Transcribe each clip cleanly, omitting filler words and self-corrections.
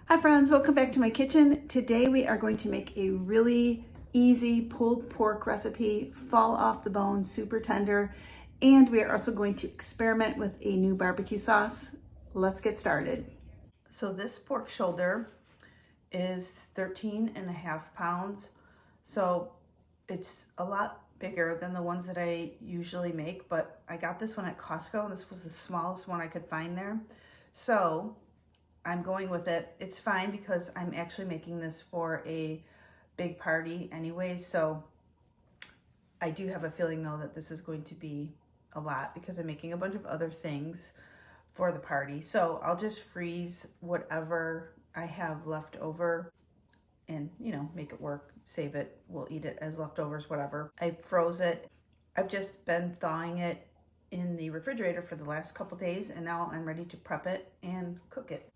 Hi friends, welcome back to my kitchen. Today we are going to make a really easy pulled pork recipe, fall off the bone, super tender, and we are also going to experiment with a new barbecue sauce. Let's get started. So this pork shoulder is 13.5 pounds, so it's a lot bigger than the ones that I usually make, but I got this one at Costco and this was the smallest one I could find there. So I'm going with it. It's fine because I'm actually making this for a big party anyway, so I do have a feeling though that this is going to be a lot because I'm making a bunch of other things for the party. So I'll just freeze whatever I have left over and, make it work, save it. We'll eat it as leftovers, whatever. I froze it. I've just been thawing it in the refrigerator for the last couple days, and now I'm ready to prep it and cook it.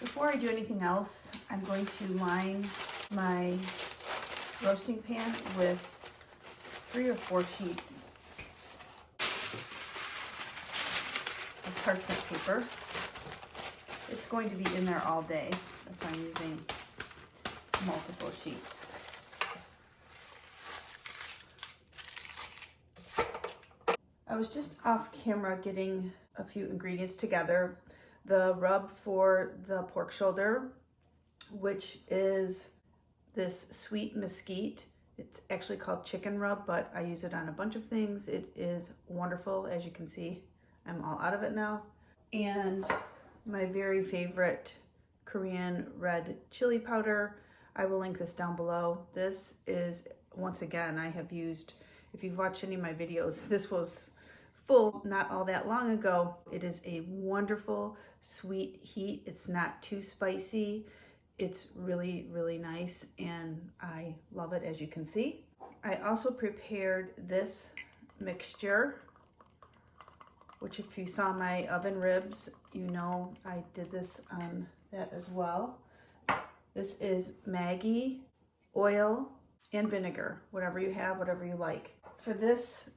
Before I do anything else, I'm going to line my roasting pan with 3 or 4 sheets of parchment paper. It's going to be in there all day. That's why I'm using multiple sheets. I was just off camera getting a few ingredients together. The rub for the pork shoulder, which is this sweet mesquite. It's actually called chicken rub, but I use it on a bunch of things. It is wonderful. As you can see, I'm all out of it now. And my very favorite Korean red chili powder. I will link this down below. This is, once again, I have used, if you've watched any of my videos, this was full not all that long ago. It is a wonderful sweet heat. It's not too spicy. It's really, really nice, and I love it, as you can see. I also prepared this mixture, which if you saw my oven ribs, you know I did this on that as well. This is Maggi, oil, and vinegar, whatever you have, whatever you like. For this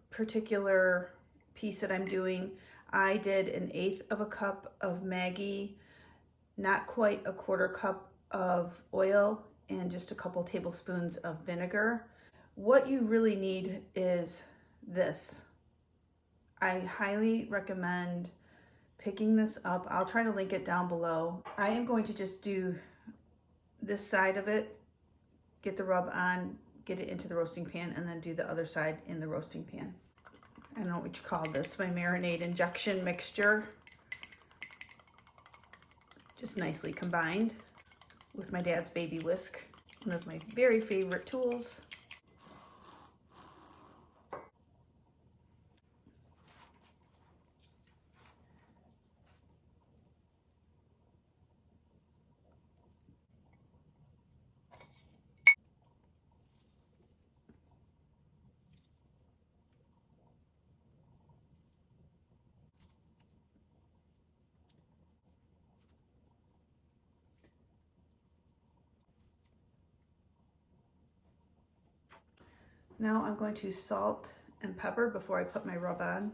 particular piece that I'm doing, I did 1/8 cup of Maggi, not quite 1/4 cup of oil, and just a couple tablespoons of vinegar. What you really need is this. I highly recommend picking this up. I'll try to link it down below. I am going to just do this side of it, get the rub on, get it into the roasting pan, and then do the other side in the roasting pan. I don't know what you call this, my marinade injection mixture. Just nicely combined with my dad's baby whisk, one of my very favorite tools. Now I'm going to salt and pepper before I put my rub on.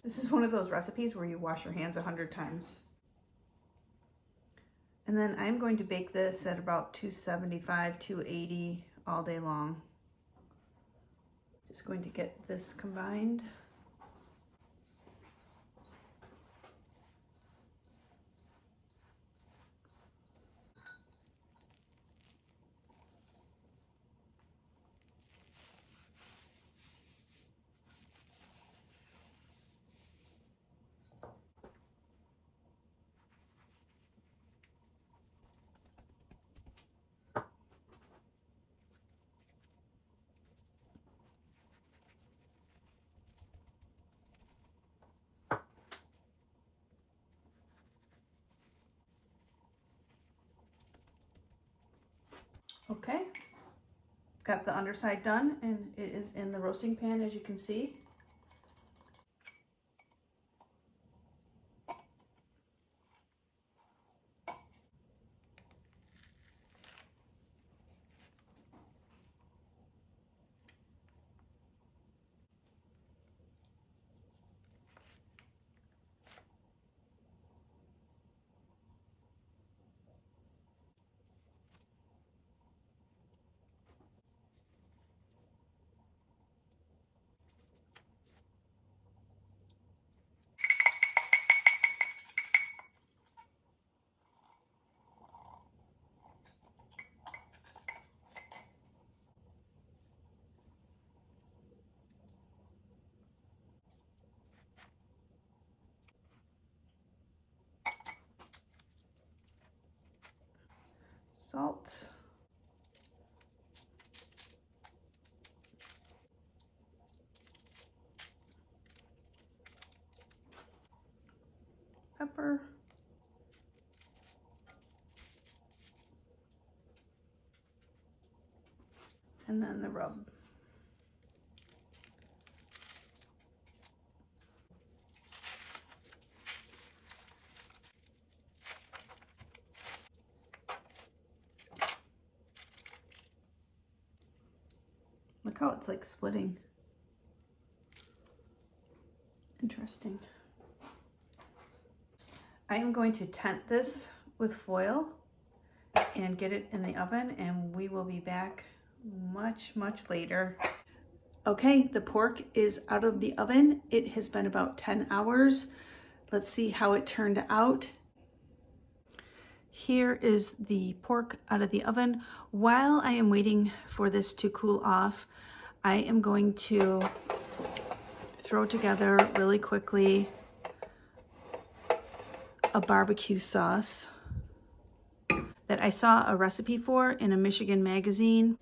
This is one of those recipes where you wash your hands 100 times. And then I'm going to bake this at about 275, 280 all day long. Just going to get this combined. Okay, got the underside done, and it is in the roasting pan, as you can see. pepper. And then the rub. Look how it's like splitting. Interesting. I am going to tent this with foil and get it in the oven, and we will be back much later. Okay, the pork is out of the oven. It has been about 10 hours. Let's see how it turned out. Here is the pork out of the oven. While I am waiting for this to cool off, I am going to throw together really quickly a barbecue sauce that I saw a recipe for in a Michigan magazine.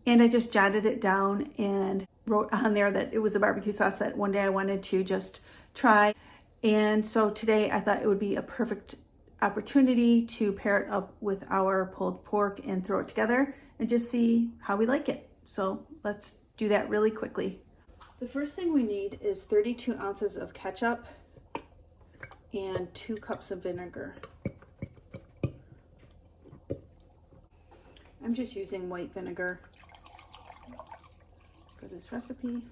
And I just jotted it down and wrote on there that it was a barbecue sauce that one day I wanted to just try. And so today I thought it would be a perfect opportunity to pair it up with our pulled pork and throw it together and just see how we like it. So let's do that really quickly. The first thing we need is 32 ounces of ketchup and 2 cups of vinegar. I'm just using white vinegar for this recipe.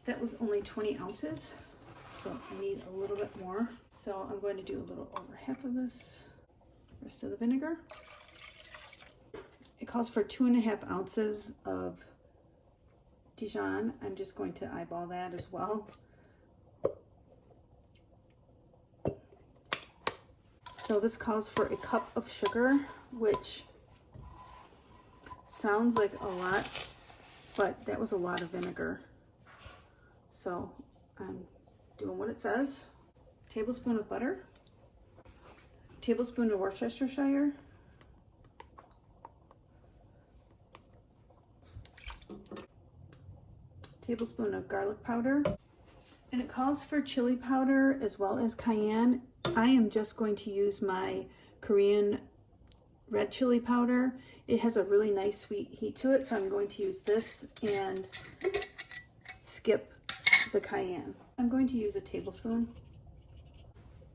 That was only 20 ounces, so I need a little bit more. So I'm going to do a little over half of this, rest of the vinegar. It calls for 2.5 ounces of Dijon. I'm just going to eyeball that as well. So this calls for a cup of sugar, which sounds like a lot, but that was a lot of vinegar. So I'm doing what it says. Tablespoon of butter, tablespoon of Worcestershire, tablespoon of garlic powder, and it calls for chili powder as well as cayenne. I am just going to use my Korean red chili powder. It has a really nice sweet heat to it, so I'm going to use this and skip the cayenne. I'm going to use a tablespoon.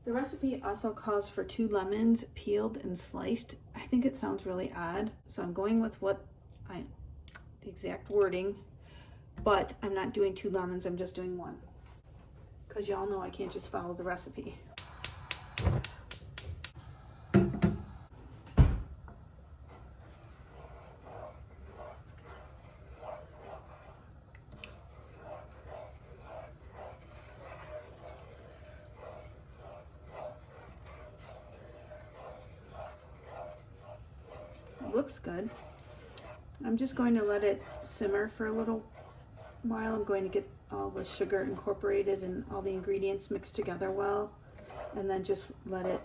The recipe also calls for 2 lemons peeled and sliced. I think it sounds really odd, so I'm going with the exact wording, but I'm not doing 2 lemons, I'm just doing 1. Because y'all know I can't just follow the recipe. Looks good. I'm just going to let it simmer for a little while. I'm going to get all the sugar incorporated and all the ingredients mixed together well, and then just let it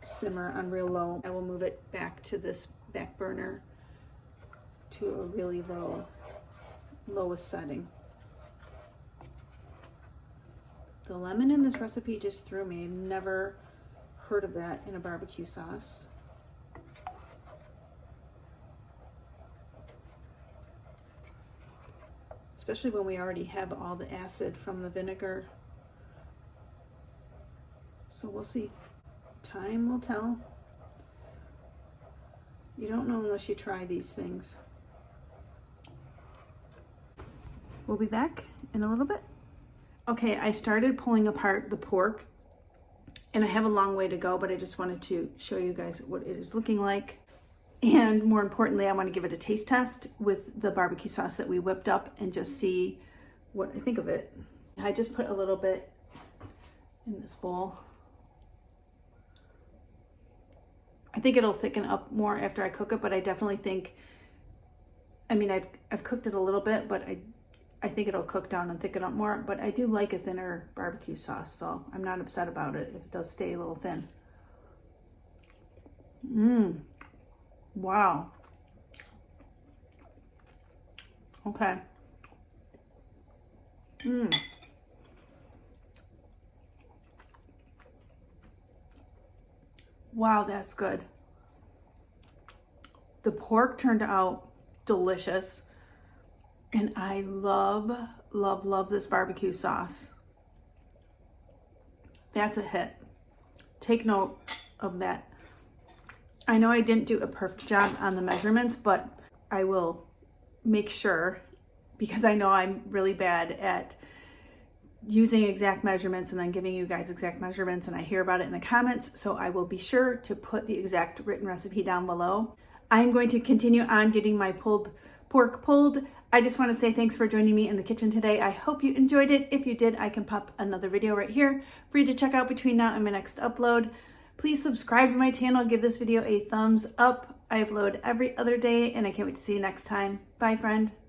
simmer on real low. I will move it back to this back burner to a really lowest setting. The lemon in this recipe just threw me. I've never heard of that in a barbecue sauce. Especially when we already have all the acid from the vinegar. So we'll see. Time will tell. You don't know unless you try these things. We'll be back in a little bit. Okay, I started pulling apart the pork, and I have a long way to go, but I just wanted to show you guys what it is looking like. And more importantly, I want to give it a taste test with the barbecue sauce that we whipped up and just see what I think of it. I just put a little bit in this bowl. I think it'll thicken up more after I cook it, but I definitely think, I mean, I've cooked it a little bit, but I think it'll cook down and thicken up more. But I do like a thinner barbecue sauce, so I'm not upset about it if it does stay a little thin. Wow. Okay. Wow, that's good. The pork turned out delicious. And I love, love, love this barbecue sauce. That's a hit. Take note of that. I know I didn't do a perfect job on the measurements, but I will make sure, because I know I'm really bad at using exact measurements and then giving you guys exact measurements, and I hear about it in the comments, so I will be sure to put the exact written recipe down below. I'm going to continue on getting my pulled pork pulled. I just want to say thanks for joining me in the kitchen today. I hope you enjoyed it. If you did, I can pop another video right here for you to check out between now and my next upload. Please subscribe to my channel, give this video a thumbs up. I upload every other day, and I can't wait to see you next time. Bye, friend.